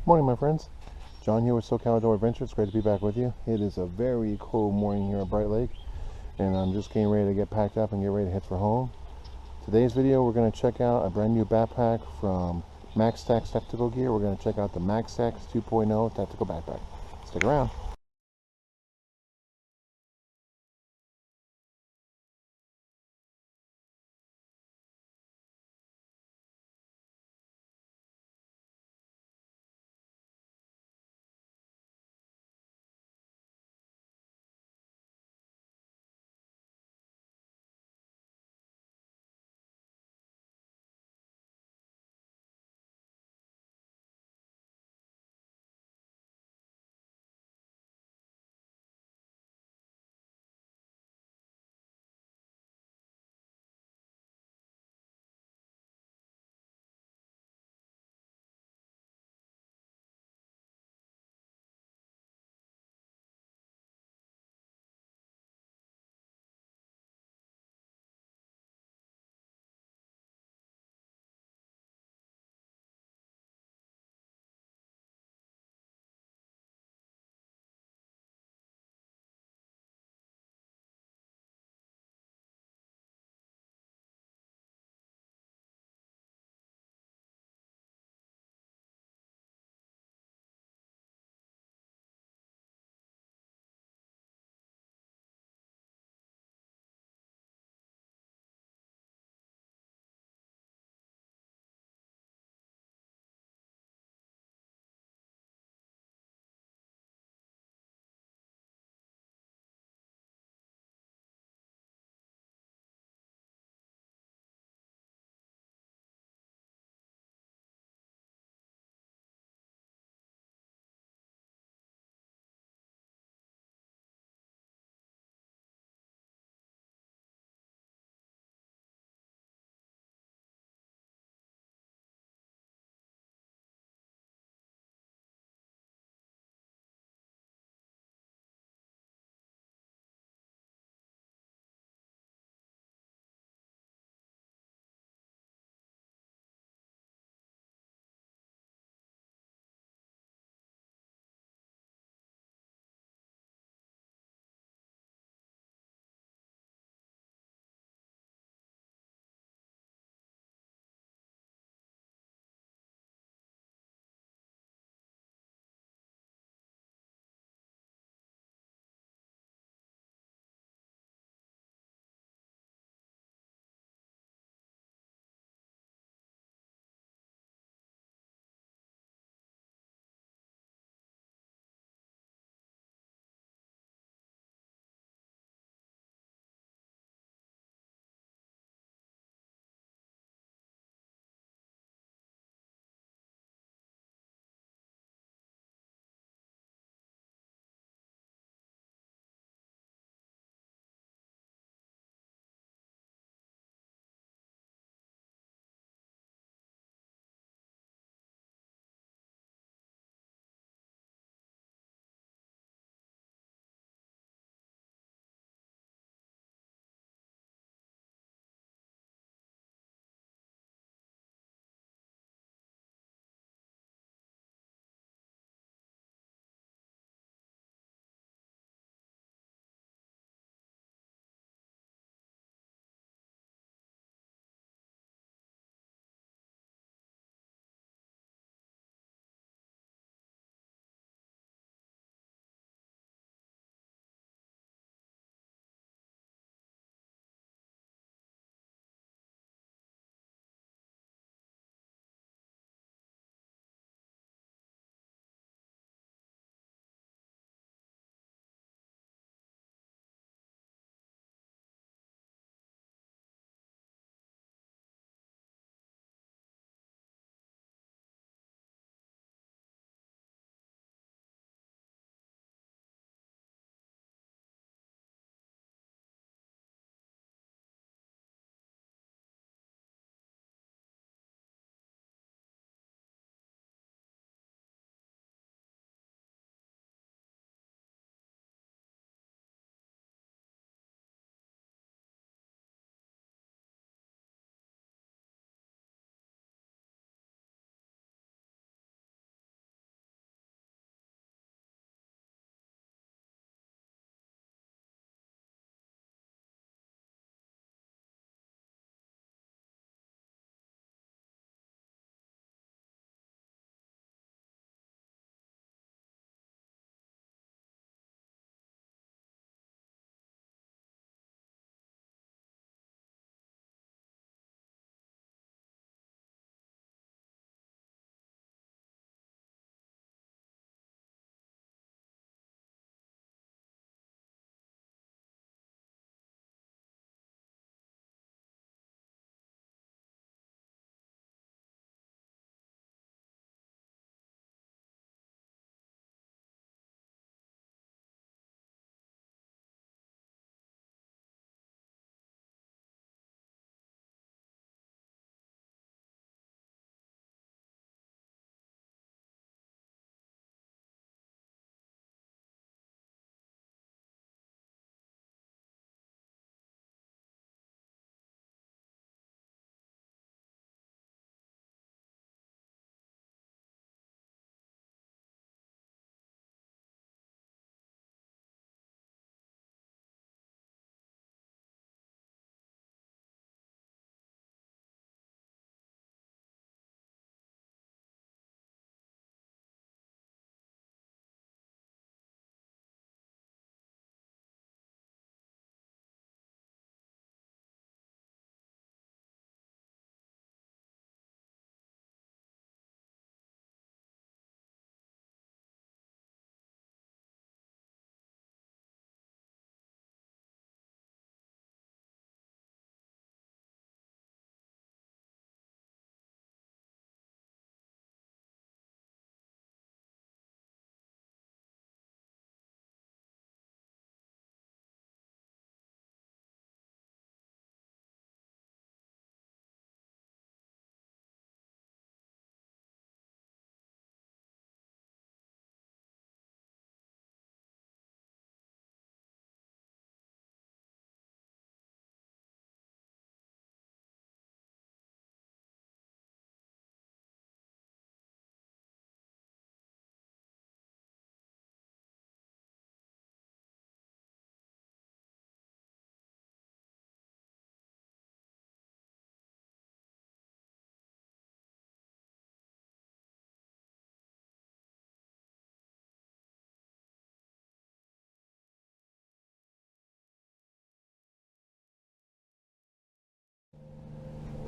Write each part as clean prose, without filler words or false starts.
Morning, my friends. John here with SoCal Outdoor Adventure. It's great to be back with you. It is a very cold morning here at Bright Lake, and I'm just getting ready to get packed up and get ready to head for home. Today's video, we're going to check out a brand new backpack from Maxtacs Tactical Gear. We're going to check out the Maxtacs 2.0 Tactical Backpack. Stick around.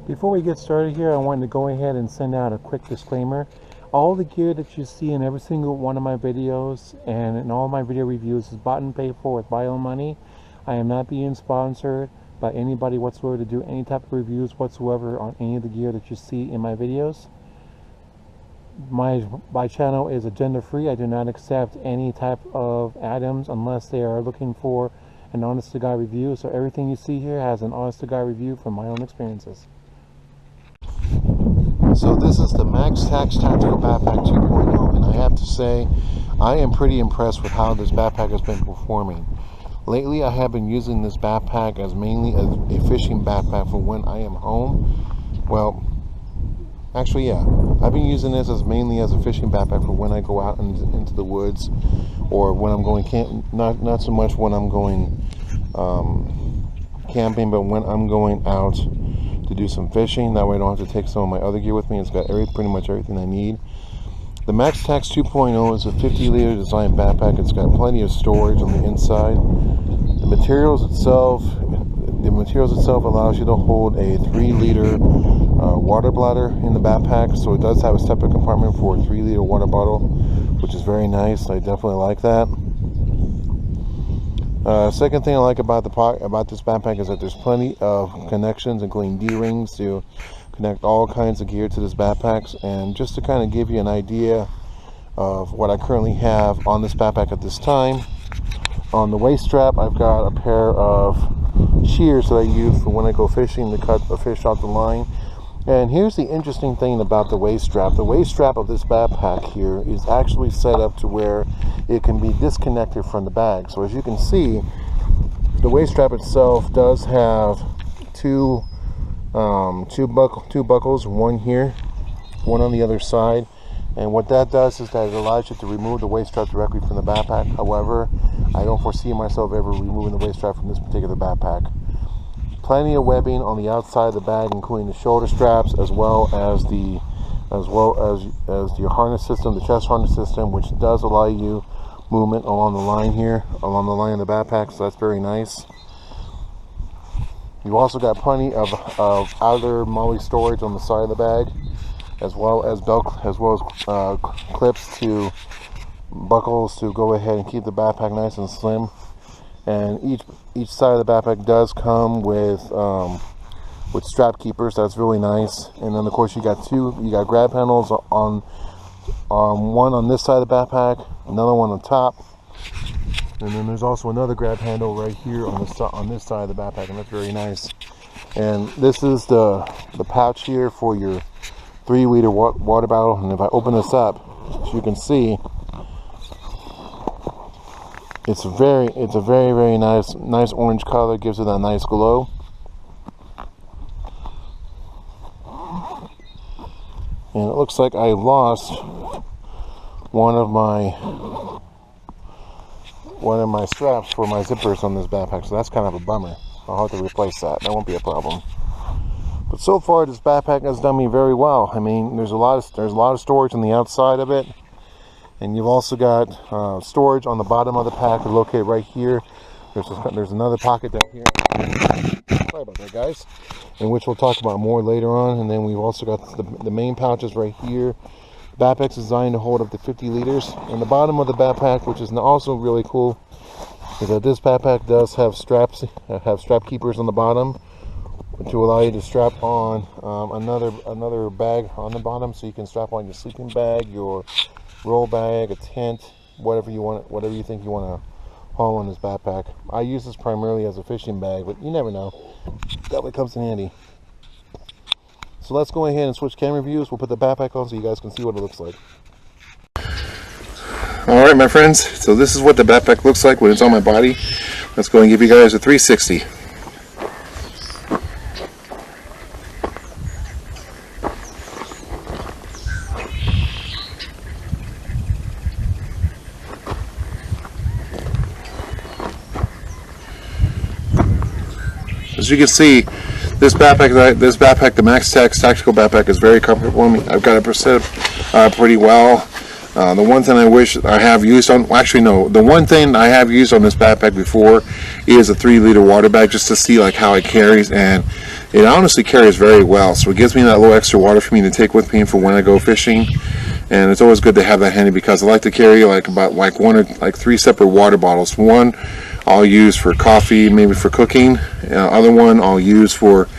Before we get started here, I wanted to go ahead and send out a quick disclaimer. All the gear that you see in every single one of my videos and in all my video reviews is bought and paid for with my own money. I am not being sponsored by anybody whatsoever to do any type of reviews whatsoever on any of the gear that you see in my videos. My channel is agenda free. I do not accept any type of items unless they are looking for an honest to God review. So everything you see here has an honest to God review from my own experiences. So this is the Maxtacs Tactical Backpack 2.0, and I have to say I am pretty impressed with how this backpack has been performing. Lately I have been using this backpack as mainly a fishing backpack for when I am home. Well, actually, yeah, I've been using this as mainly as a fishing backpack for when I go out into the woods, or when I'm going not so much when I'm going camping, but when I'm going out to do some fishing. That way I don't have to take some of my other gear with me. It's got pretty much everything I need. The Maxtacs 2.0 is a 50-liter design backpack. It's got plenty of storage on the inside. The materials itself allows you to hold a 3-liter water bladder in the backpack, so it does have a separate compartment for a 3-liter water bottle, which is very nice. I definitely like that. Second thing I like about this backpack is that there's plenty of connections, including D-rings, to connect all kinds of gear to this backpack. And just to kind of give you an idea of what I currently have on this backpack at this time, on the waist strap I've got a pair of shears that I use for when I go fishing to cut a fish off the line. And here's the interesting thing about the waist strap. The waist strap of this backpack here is actually set up to where it can be disconnected from the bag. So as you can see, the waist strap itself does have two buckles, one here, one on the other side. And what that does is that it allows you to remove the waist strap directly from the backpack. However, I don't foresee myself ever removing the waist strap from this particular backpack. Plenty of webbing on the outside of the bag, including the shoulder straps, as well as the harness system, the chest harness system, which does allow you movement along the line here, along the line of the backpack. So that's very nice. You've also got plenty of outer MOLLE storage on the side of the bag, as well as clips to buckles to go ahead and keep the backpack nice and slim. And each side of the backpack does come with strap keepers. That's really nice. And then of course you got grab handles on one on this side of the backpack, another one on top, and then there's also another grab handle right here on this side of the backpack, and that's very nice. And this is the pouch here for your 3-liter water bottle. And if I open this up, as you can see, it's a very nice orange color. Gives it a nice glow. And it looks like I lost one of my straps for my zippers on this backpack, so that's kind of a bummer. I'll have to replace that. That won't be a problem. But so far, this backpack has done me very well. I mean, there's a lot of storage on the outside of it. And you've also got storage on the bottom of the pack located right here. There's another pocket down here. Sorry about that, guys. In which we'll talk about more later on. And then we've also got the main pouches right here. The backpack's designed to hold up to 50 liters. And the bottom of the backpack, which is also really cool, is that this backpack does have strap keepers on the bottom to allow you to strap on another bag on the bottom, so you can strap on your sleeping bag, your roll bag, a tent, whatever you think you want to haul on this backpack. I use this primarily as a fishing bag, but you never know. That way comes in handy. So let's go ahead and switch camera views. We'll put the backpack on so you guys can see what it looks like. Alright my friends, so this is what the backpack looks like when it's on my body. Let's go and give you guys a 360. As you can see, this backpack, the Maxtacs Tactical Backpack, is very comfortable for me. I've got it set up pretty well. The one thing I wish I have used on, well, actually no, the one thing I have used on this backpack before is a 3-liter water bag, just to see like how it carries. And it honestly carries very well. So it gives me that little extra water for me to take with me for when I go fishing. And it's always good to have that handy because I like to carry like one or like 3 separate water bottles. One I'll use for coffee, maybe for cooking. Other one I'll use for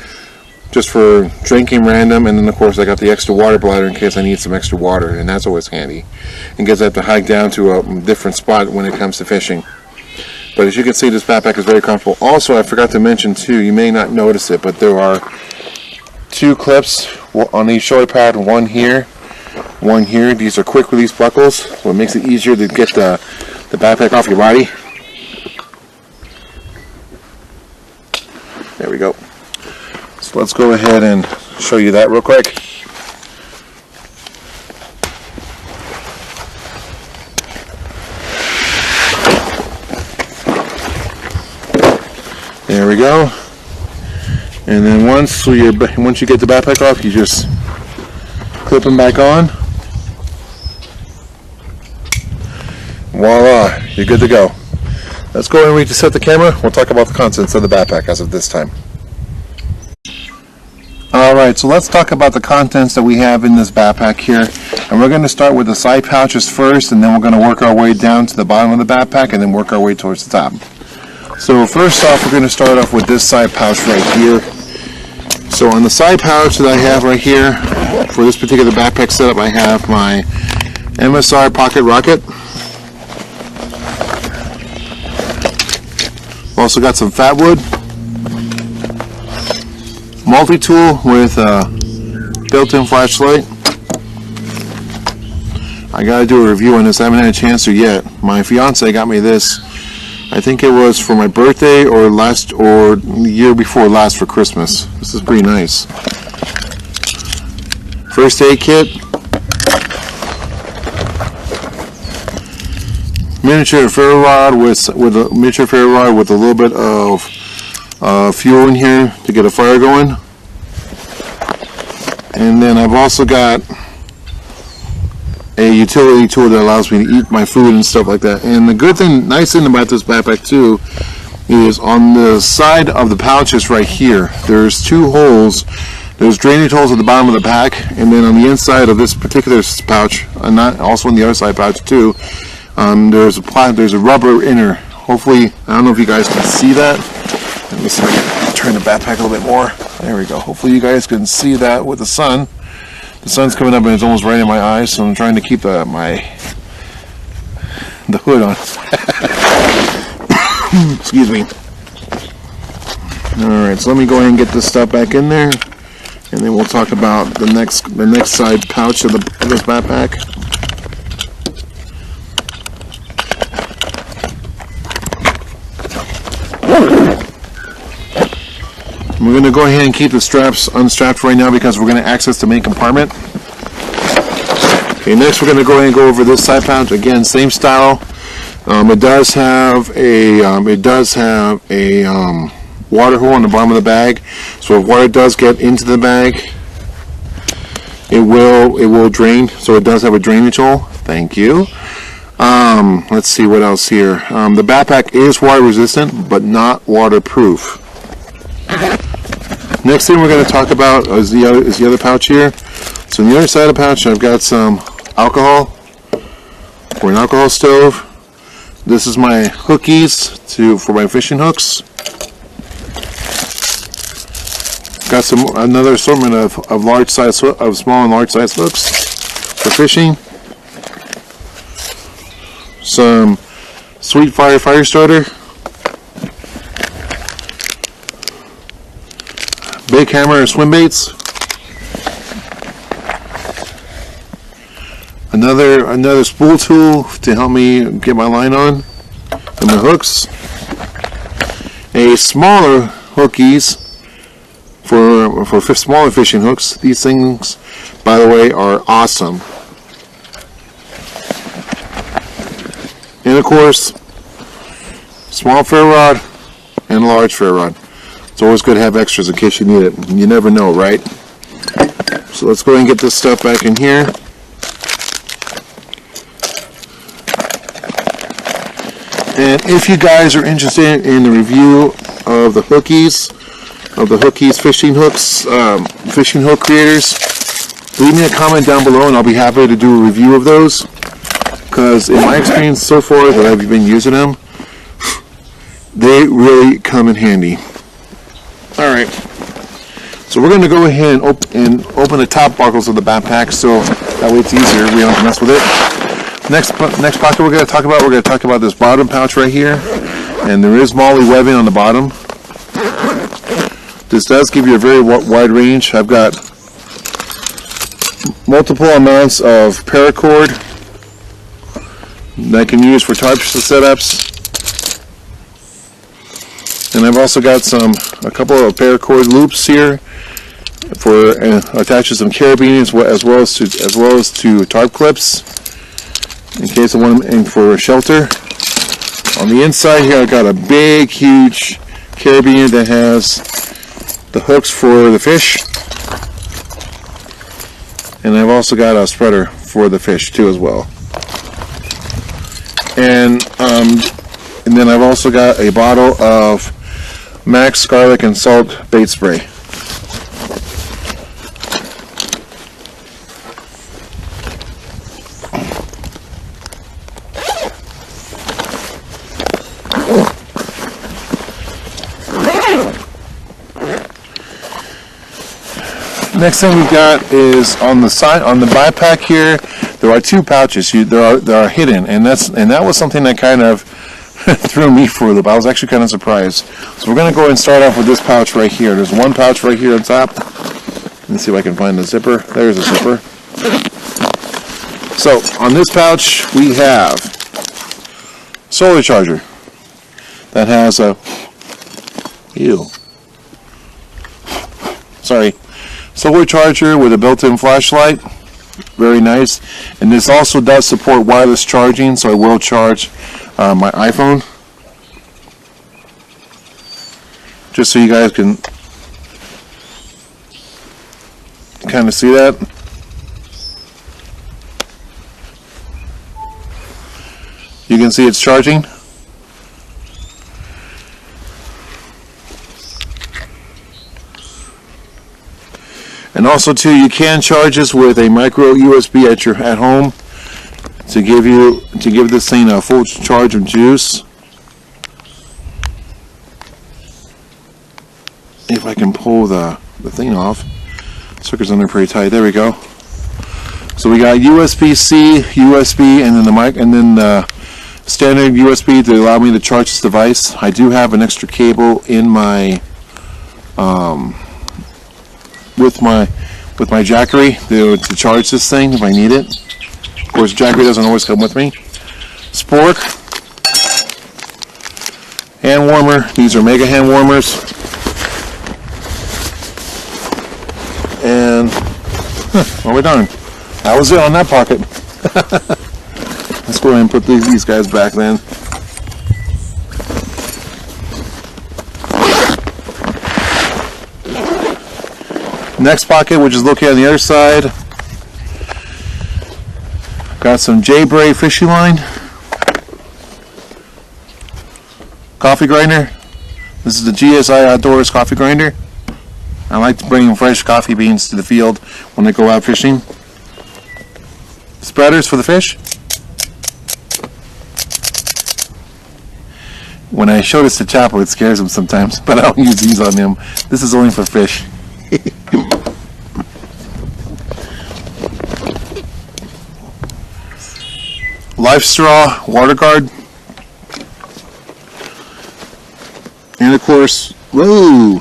just for drinking random, and then of course I got the extra water bladder in case I need some extra water, and that's always handy in case I have to hike down to a different spot when it comes to fishing. But as you can see, this backpack is very comfortable. Also, I forgot to mention too, you may not notice it, but there are 2 clips on each shoulder pad, one here, one here. These are quick release buckles, so it makes it easier to get the backpack off your body. There we go. So let's go ahead and show you that real quick. There we go. And then once you get the backpack off, you just clip them back on. Voila, you're good to go. Let's go and reset the camera. We'll talk about the contents of the backpack as of this time. Alright, so let's talk about the contents that we have in this backpack here. And we're going to start with the side pouches first, and then we're going to work our way down to the bottom of the backpack and then work our way towards the top. So first off, we're going to start off with this side pouch right here. So on the side pouch that I have right here, for this particular backpack setup, I have my MSR Pocket Rocket. Also got some fat wood, multi-tool with a built-in flashlight. I gotta do a review on this. I haven't had a chance to yet. My fiance got me this. I think it was for my birthday or the year before last for Christmas. This is pretty nice. First aid kit. Miniature ferro rod with a little bit of fuel in here to get a fire going. And then I've also got a utility tool that allows me to eat my food and stuff like that. And the nice thing about this backpack too is on the side of the pouches right here, there's 2 holes. There's drainage holes at the bottom of the pack, and then on the inside of this particular pouch, and also on the other side pouch too, there's a rubber inner. Hopefully, I don't know if you guys can see that. Let me see if I can turn the backpack a little bit more. There we go. Hopefully you guys can see that with the sun. The sun's coming up and it's almost right in my eyes, so I'm trying to keep the hood on. Excuse me. Alright, so let me go ahead and get this stuff back in there, and then we'll talk about the next side pouch of this backpack. We're going to go ahead and keep the straps unstrapped right now because we're going to access the main compartment. Okay, next we're going to go ahead and go over this side pouch. Again, same style. It does have a water hole on the bottom of the bag. So if water does get into the bag, it will drain. So it does have a drainage hole. Thank you. Let's see what else here. The backpack is water resistant, but not waterproof. Next thing we're going to talk about is the other pouch here. So on the other side of the pouch, I've got some alcohol for an alcohol stove. This is my hookies for my fishing hooks. Got another assortment of small and large size hooks for fishing. Some Sweet Fire fire starter. Big hammer and swim baits. Another spool tool to help me get my line on and my hooks. A smaller hookies for smaller fishing hooks. These things, by the way, are awesome. And of course, small ferro rod and large ferro rod. It's always good to have extras in case you need it. You never know, right? So let's go ahead and get this stuff back in here. And if you guys are interested in the review of the hookies, of the hookies, fishing hooks, fishing hook creators. Leave me a comment down below and I'll be happy to do a review of those. Because in my experience so far that I've been using them, they really come in handy. Alright, so we're going to go ahead and open the top buckles of the backpack so that way it's easier, we don't have to mess with it. Next pocket we're going to talk about this bottom pouch right here. And there is MOLLE webbing on the bottom. This does give you a very wide range. I've got multiple amounts of paracord that I can use for tarp setups. And I've also got a couple of paracord loops here for attach to some carabiners as well as to tarp clips in case I want them in for shelter. On the inside here, I've got a big, huge carabiner that has the hooks for the fish, and I've also got a spreader for the fish too as well. And then I've also got a bottle of Max garlic and salt bait spray. Next thing we've got is on the side, on the backpack here, there are two pouches. They are hidden, and that was something that kind of threw me for a loop. I was actually kind of surprised. So we're going to go and start off with this pouch right here. There's one pouch right here on top. Let's see if I can find the zipper. There's a zipper. So on this pouch we have solar charger that has a solar charger with a built-in flashlight. Very nice. And this also does support wireless charging, so I will charge my iPhone. Just so you guys can kind of see that. You can see it's charging. And also too, you can charge this with a micro USB at home to give this thing a full charge of juice. If I can pull the thing off. Sucker's under pretty tight. There we go. So we got USB-C, USB, and then the mic, and then the standard USB to allow me to charge this device. I do have an extra cable in my with my Jackery to charge this thing if I need it. Of course, Jackery doesn't always come with me. Spork, hand warmer. These are mega hand warmers. And well, we're done. That was it on that pocket. Let's go ahead and put these guys back then. Next pocket, which is located on the other side, got some J-Bray fishing line, coffee grinder. This is the GSI Outdoors coffee grinder. I like to bring fresh coffee beans to the field when I go out fishing. Spreaders for the fish. When I show this to Chapo, it scares him sometimes, but I don't use these on him. This is only for fish. Life straw, water guard, and of course, whoa!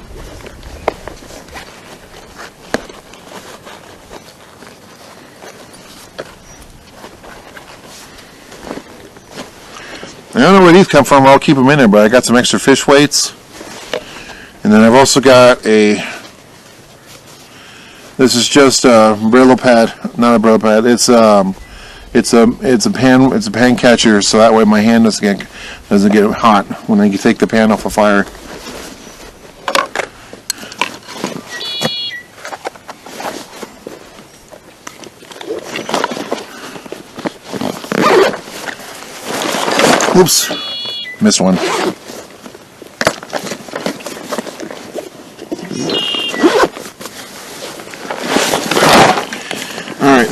I don't know where these come from. I'll keep them in there, but I got some extra fish weights, and then I've also got a. This is just a Brillo pad, not a Brillo pad. It's a pan catcher, so that way my hand doesn't get hot when I take the pan off the fire. Oops, missed one.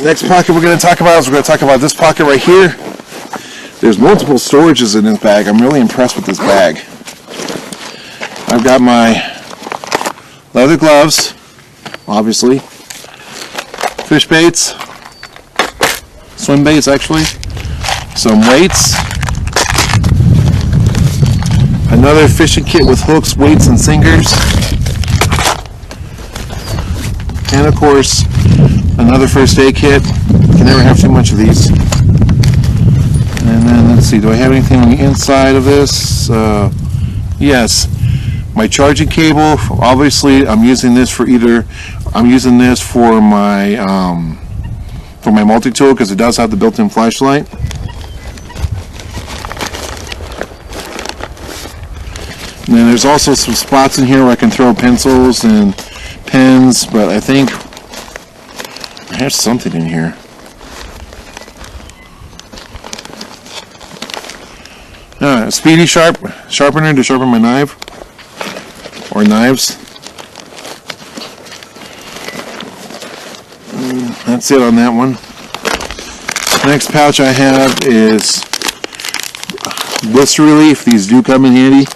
Next pocket we're going to talk about is we're going to talk about this pocket right here. There's multiple storages in this bag. I'm really impressed with this bag. I've got my leather gloves, obviously, fish baits, swim baits actually, some weights, another fishing kit with hooks, weights, and sinkers, and of course another first aid kit. You can never have too much of these. And then let's see, do I have anything on the inside of this? Yes, my charging cable. Obviously I'm using this for my multi-tool because it does have the built-in flashlight. And then there's also some spots in here where I can throw pencils and pens, but I think there's something in here. A speedy sharpener to sharpen my knife or knives. That's it on that one. Next pouch I have is blister relief. These do come in handy.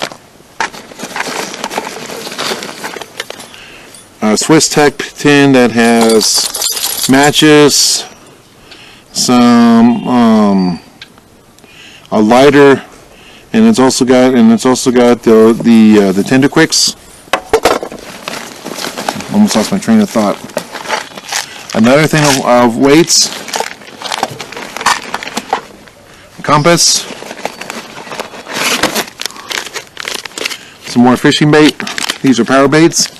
A Swiss Tech tin that has matches, some a lighter, and it's also got the Tender Quicks. Almost lost my train of thought. Another thing of weights, compass, some more fishing bait. These are power baits.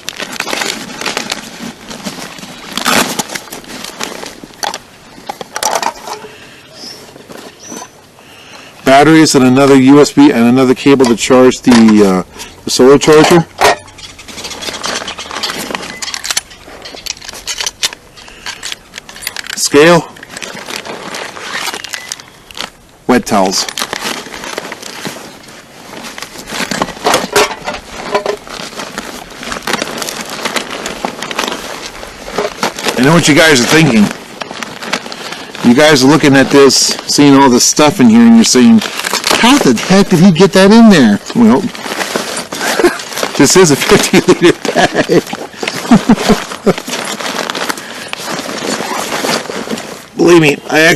Batteries and another USB and another cable to charge the solar charger. Scale. Wet towels. I know what you guys are thinking. You guys are looking at this, seeing all this stuff in here, and you're saying, how the heck did he get that in there? Well, this is a 50-liter bag. Believe me, I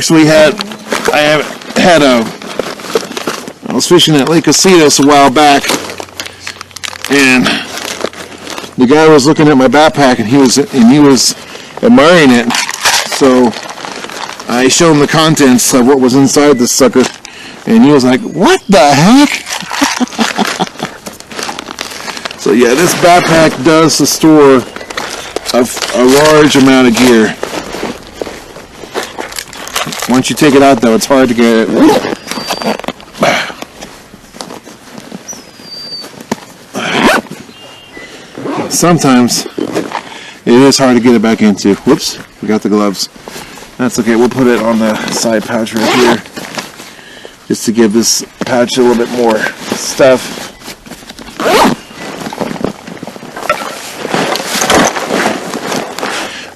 was fishing at Lake Casitas a while back, and the guy was looking at my backpack, and he was admiring it. So I showed him the contents of what was inside this sucker, and he was like, what the heck? So yeah, this backpack does store a large amount of gear. Once you take it out though, it's hard to get it. Sometimes it is hard to get it back into. Whoops, forgot the gloves. That's okay, we'll put it on the side pouch right here, just to give this pouch a little bit more stuff.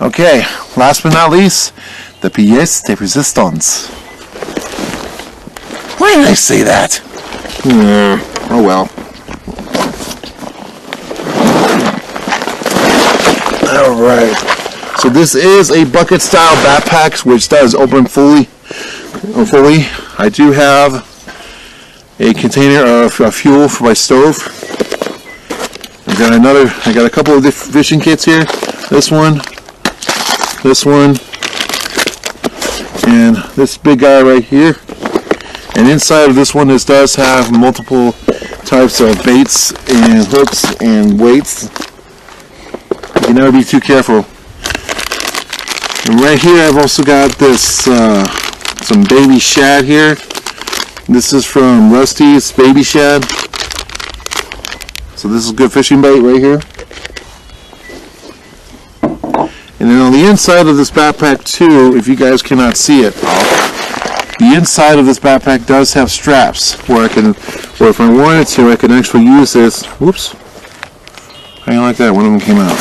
Okay, last but not least, the pièce de résistance. Why did I say that? Oh well. Alright, so this is a bucket style backpack which does open fully. I do have a container of fuel for my stove. I got a couple of different fishing kits here. This one, and this big guy right here. And inside of this one, this does have multiple types of baits and hooks and weights. You can never be too careful. And right here, I've also got this some baby shad here. This is from Rusty's Baby Shad. So this is good fishing bait right here. And then on the inside of this backpack too, if you guys cannot see it, the inside of this backpack does have straps where or if I wanted to, I can actually use this. Whoops. How do you like that? One of them came out.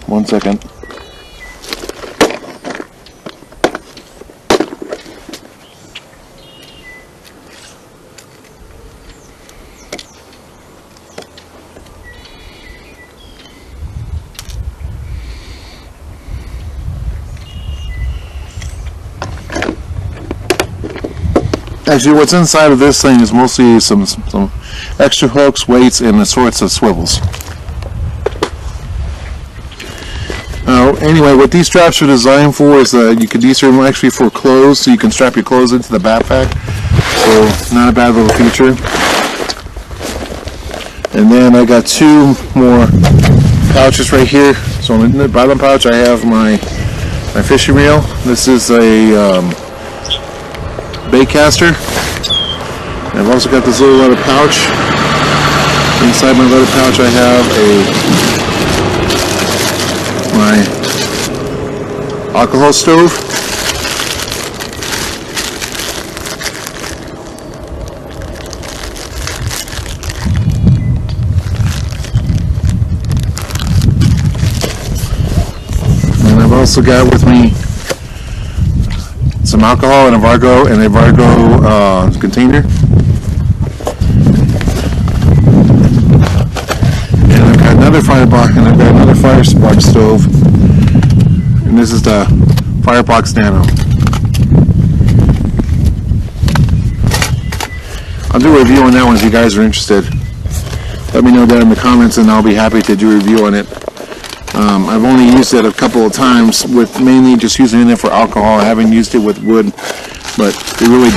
1 second. Actually, what's inside of this thing is mostly some extra hooks, weights, and assorts of swivels. Anyway, what these straps are designed for is these are actually for clothes, so you can strap your clothes into the backpack. So, not a bad little feature. And then I got two more pouches right here. So in the bottom pouch I have my fishing reel. This is a bait caster. And I've also got this little leather pouch. Inside my leather pouch I have my alcohol stove. And I've also got with me some alcohol and a Vargo container. And I've got another firebox, and I've got another firebox stove. And this is the Firebox Nano. I'll do a review on that one if you guys are interested. Let me know down in the comments and I'll be happy to do a review on it. I've only used it a couple of times, with mainly just using it for alcohol. I haven't used it with wood, but it really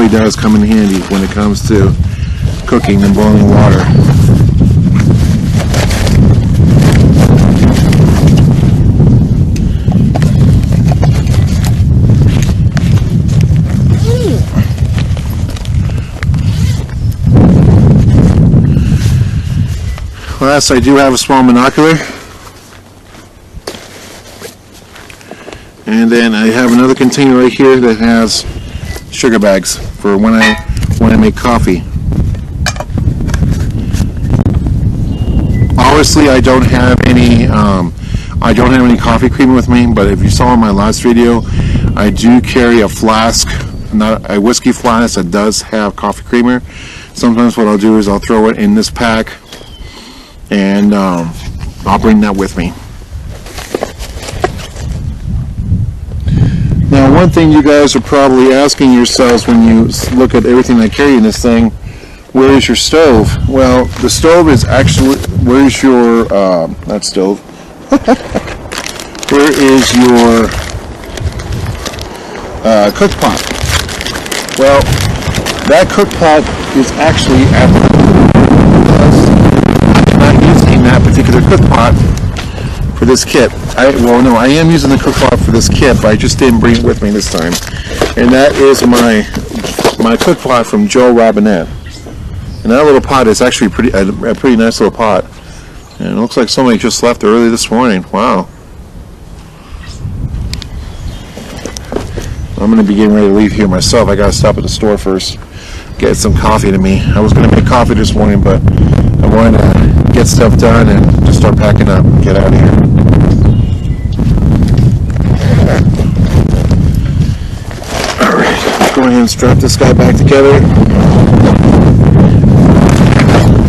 does come in handy when it comes to cooking and boiling water. Last, I do have a small binocular, and then I have another container right here that has sugar bags for when I make coffee. Obviously, I don't have any coffee creamer with me, but if you saw in my last video, I do carry a flask, not a whiskey flask, that does have coffee creamer. Sometimes what I'll do is I'll throw it in this pack, and I'll bring that with me. Now, one thing you guys are probably asking yourselves when you look at everything I carry in this thing, where is your stove? Well, the stove is actually, where is your, not stove, where is your cook pot? Well, that cook pot is actually at that particular cook pot for this kit. I am using the cook pot for this kit, but I just didn't bring it with me this time. And that is my cook pot from Joe Robinette. And that little pot is actually a pretty nice little pot. And it looks like somebody just left early this morning. Wow. I'm going to be getting ready to leave here myself. I got to stop at the store first, get some coffee to me. I was going to make coffee this morning, but I wanted to get stuff done and just start packing up and get out of here. Alright, let's go ahead and strap this guy back together.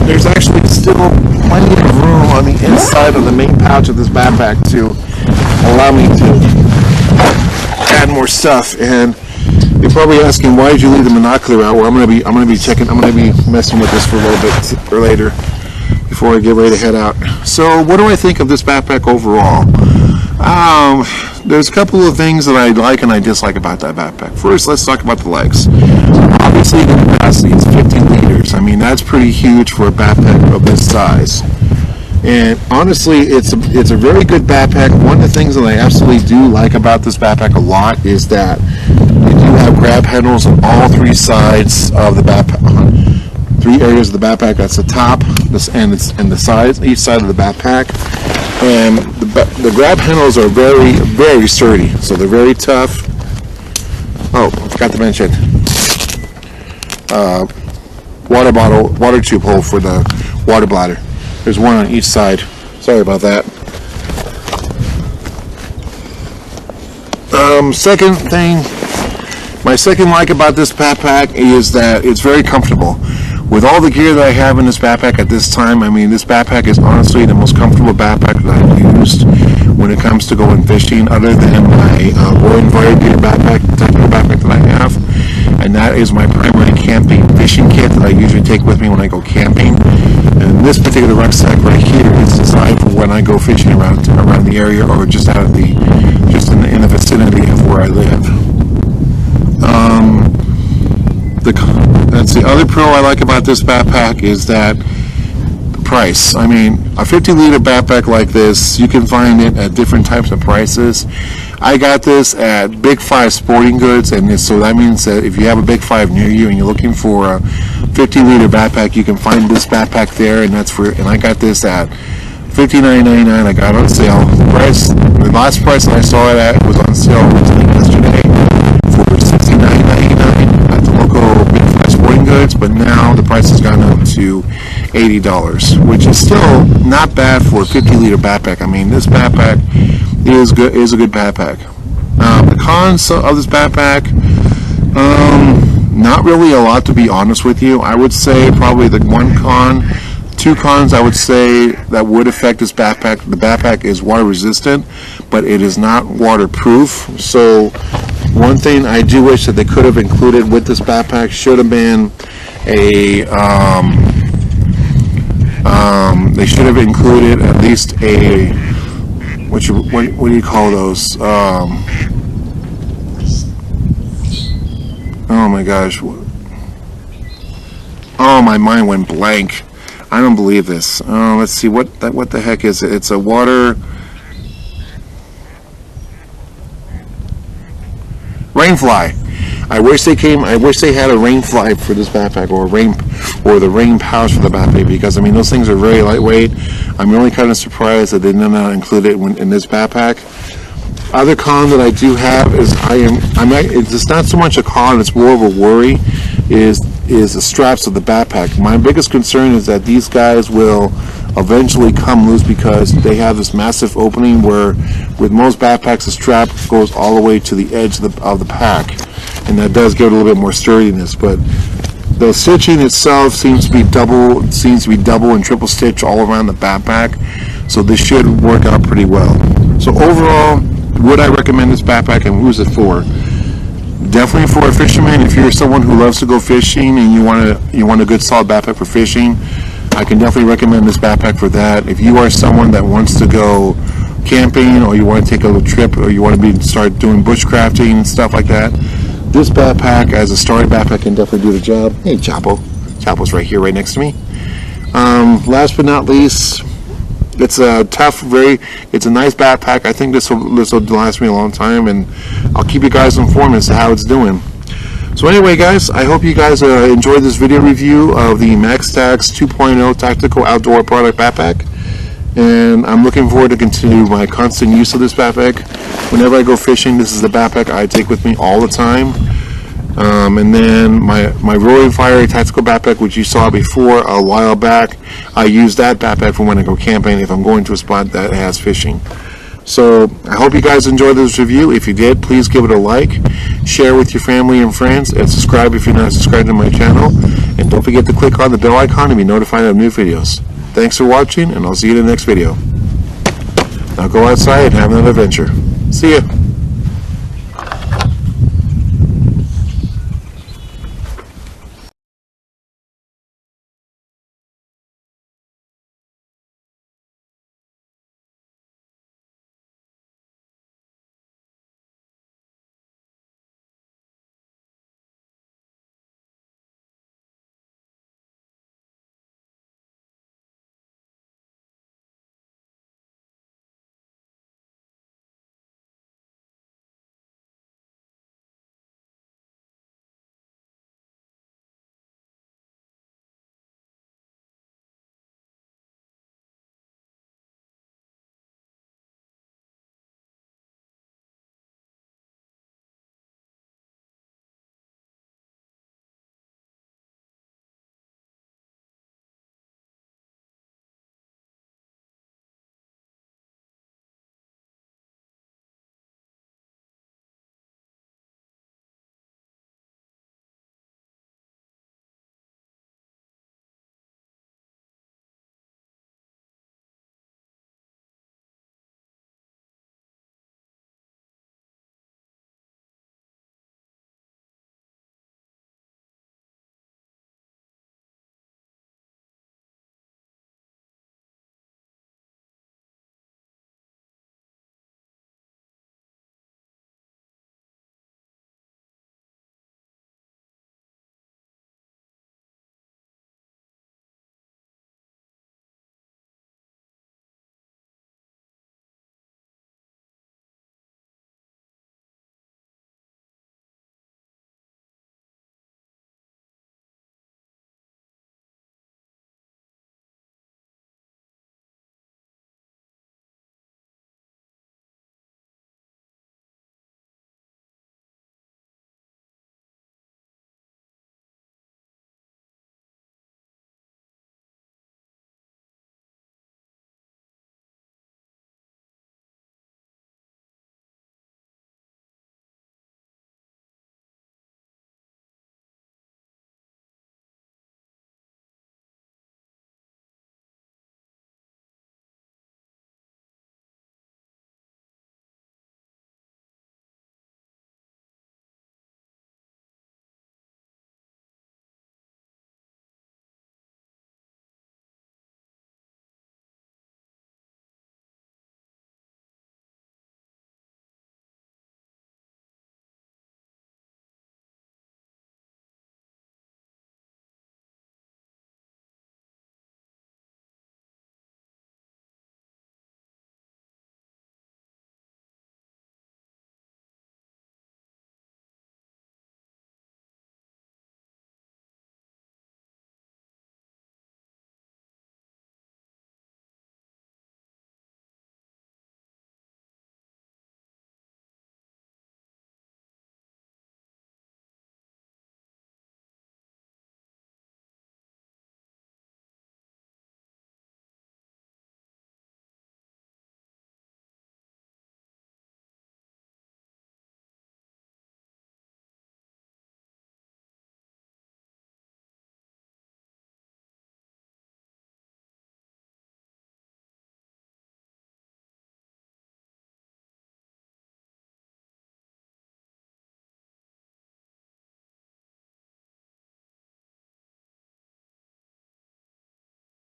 There's actually still plenty of room on the inside of the main pouch of this backpack to allow me to add more stuff. And you're probably asking, why did you leave the binocular out? Well, I'm gonna be messing with this for a little bit or later before I get ready to head out. So, what do I think of this backpack overall? There's a couple of things that I like and I dislike about that backpack. First, let's talk about the legs. Obviously, the capacity is 15 liters. I mean, that's pretty huge for a backpack of this size. And honestly, it's a very good backpack. One of the things that I absolutely do like about this backpack a lot is that you do have grab handles on all three sides of the backpack. Three areas of the backpack. That's the top, and the sides, each side of the backpack. And the grab handles are very, very sturdy. So they're very tough. Oh, I forgot to mention. Water tube hole for the water bladder. There's one on each side. Sorry about that. Second thing, my second like about this backpack is that it's very comfortable. With all the gear that I have in this backpack at this time, I mean, this backpack is honestly the most comfortable backpack that I've used when it comes to going fishing, other than my Royal Gear backpack, the technical backpack that I have. and that is my primary camping fishing kit that I usually take with me when I go camping. And this particular rucksack right here is designed for when I go fishing around the area, or just out of in the vicinity of where I live. That's the other pro I like about this backpack, is that the price. I mean, a 50-liter backpack like this, you can find it at different types of prices. I got this at Big 5 Sporting Goods, and so that means that if you have a Big 5 near you and you're looking for a 50-liter backpack, you can find this backpack there, and I got this at $59.99. I got it on sale. The last price that I saw it at was on sale yesterday for $69.99 at the local Big 5 Sporting Goods, but now the price has gone up to $80, which is still not bad for a 50-liter backpack. I mean, this backpack is a good backpack. The cons of this backpack, not really a lot, to be honest with you. I would say probably two cons I would say that would affect this backpack. The backpack is water resistant, but it is not waterproof. So one thing I do wish that they could have included with this backpack should have been they should have included at least a what do you call those? Oh my gosh! Oh, my mind went blank. I don't believe this. Let's see, what the heck is it? It's a water rainfly. I wish they had a rainfly for this backpack, or the rain pouch for the backpack, because I mean those things are very lightweight. I'm really kind of surprised that they did not include it in this backpack. Other con that I do have is it's not so much a con, it's more of a worry, is the straps of the backpack. My biggest concern is that these guys will eventually come loose, because they have this massive opening where with most backpacks the strap goes all the way to the edge of the pack, and that does give it a little bit more sturdiness. But the stitching itself seems to be double and triple stitch all around the backpack, so this should work out pretty well. So overall, would I recommend this backpack, and who's it for? Definitely for a fisherman. If you're someone who loves to go fishing and you want a good solid backpack for fishing, I can definitely recommend this backpack for that. If you are someone that wants to go camping, or you want to take a little trip, or you want to start doing bushcrafting and stuff like that, this backpack as a starter backpack can definitely do the job. Hey, Chapo's right here, right next to me. Last but not least, it's a it's a nice backpack. I think this will last me a long time, and I'll keep you guys informed as to how it's doing. So anyway, guys, I hope you guys enjoyed this video review of the Maxtacs 2.0 Tactical Outdoor Product Backpack, and I'm looking forward to continue my constant use of this backpack. Whenever I go fishing, this is the backpack I take with me all the time. And then my Rolling Fire tactical backpack, which you saw before a while back, I use that backpack for when I go camping if I'm going to a spot that has fishing. So I hope you guys enjoyed this review. If you did, please give it a like, share with your family and friends, and subscribe if you're not subscribed to my channel. And don't forget to click on the bell icon to be notified of new videos. Thanks for watching, and I'll see you in the next video. Now go outside and have another adventure. See ya.